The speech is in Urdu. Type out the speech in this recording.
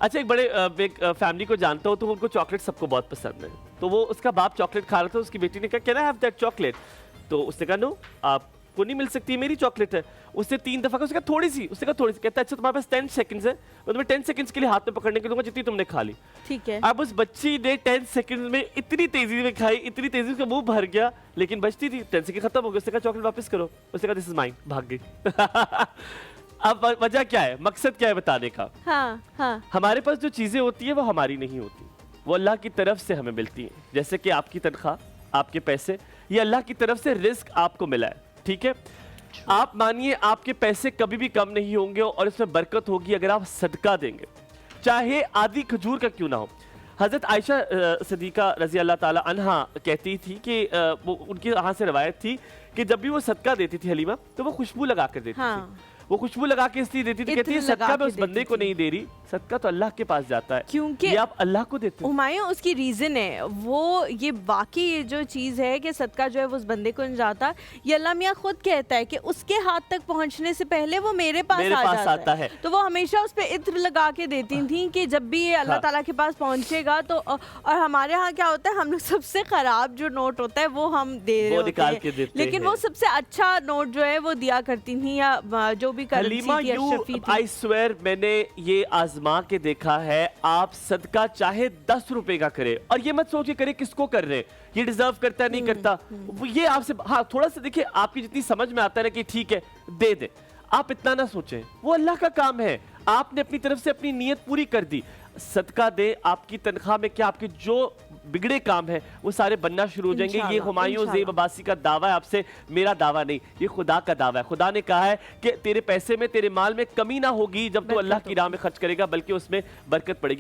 اچھا ایک بڑے فیملی کو جانتا ہوں تو ان کو چاکلیٹ سب کو بہت پسند ہے. تو وہ اس کا باپ چاکلیٹ کھا رہا تھا, اس کی بیٹی نے کہا can I have that chocolate? تو اس نے کہا نو, آپ کو نہیں مل سکتی, میری چاکلیٹ ہے. اس نے 3 دفعہ کہا, اس نے کہا تھوڑی سی, اس نے کہا تھوڑی سی. کہتا ہے اچھا تمہارے پاس 10 سیکنڈز ہے, میں تمہیں 10 سیکنڈز کے لیے ہاتھ میں پکڑنے کے دوں گا جتنی تم نے کھا لی. ٹھیک ہے. اب اس بچی نے 10 سیکنڈ میں اتنی تیزی میں کھائی, اتنی تیزی سے منہ بھر گیا, لیکن بچتی تھی. 10 سیکنڈ ختم ہو گیا, اس نے کہا چاکلیٹ واپس کرو. اس نے کہا دس از مائن, بھاگ گئی. اب وجہ کیا ہے, مقصد کیا ہے بتانے کا؟ ہاں ہمارے پاس جو چیزیں ہوتی ہیں وہ ہماری نہیں ہوتی, وہ اللہ کی طرف سے ہمیں ملتی ہیں. جیسے کہ آپ کی تنخواہ, آپ کے پیسے, یہ اللہ کی طرف سے رزق آپ کو ملا ہے. ٹھیک ہے, آپ مانیے آپ کے پیسے کبھی بھی کم نہیں ہوں گے اور اس میں برکت ہوگی اگر آپ صدقہ دیں گے, چاہے آدھی کھجور کا کیوں نہ ہو. حضرت عائشہ صدیقہ رضی اللہ تعالی عنہا کہتی تھی کہ ان کی یہاں سے روایت تھی کہ جب بھی وہ صدقہ دیتی تھی حلیمہ تو وہ خوشبو لگا کر دیتی تھی. وہ خوشبو لگا کے اس لیے دیتی تھی, کہتی ہے صدقہ میں اس بندے کو نہیں دے رہی, صدقہ تو اللہ کے پاس جاتا ہے, کیونکہ یہ آپ اللہ کو دیتے ہیں. ہمایوں اس کی ریزن ہے, وہ یہ واقعی یہ جو چیز ہے کہ صدقہ جو ہے وہ اس بندے کو نہیں جاتا, یہ اللہ میاں خود کہتا ہے کہ اس کے ہاتھ تک پہنچنے سے پہلے وہ میرے پاس آتا ہے. تو وہ ہمیشہ اس پہ عطر لگا کے دیتی تھیں کہ جب بھی یہ اللہ تعالیٰ کے پاس پہنچے گا تو. اور ہمارے ہاں کیا ہوتا ہے, ہم لوگ سب سے خراب جو نوٹ ہوتا ہے وہ ہم دے رہے ہوتے ہیں, لیکن وہ سب سے اچھا نوٹ جو ہے وہ دیا کرتی تھیں, یا جو بھی کرنسی تھی. I swear میں نے یہ آزما کے دیکھا ہے, آپ صدقہ چاہے 10 روپے کا کرے, اور یہ مت سوچے کرے کس کو کر رہے, یہ ڈیزرو کرتا ہے نہیں کرتا, یہ آپ سے ہاں تھوڑا سا دیکھیں آپ کی جتنی سمجھ میں آتا ہے نا کہ ٹھیک ہے دے دے, آپ اتنا نہ سوچیں, وہ اللہ کا کام ہے. آپ نے اپنی طرف سے اپنی نیت پوری کر دی, صدقہ دے, آپ کی تنخواہ میں کیا آپ کے جو بگڑے کام ہیں وہ سارے بننا شروع ہو جائیں گے. یہ ہمایوں زیب عباسی کا دعویٰ ہے, آپ سے میرا دعویٰ نہیں, یہ خدا کا دعویٰ ہے. خدا نے کہا ہے کہ تیرے پیسے میں, تیرے مال میں کمی نہ ہوگی جب تو اللہ کی راہ میں خرچ کرے گا, بلکہ اس میں برکت پڑے گی.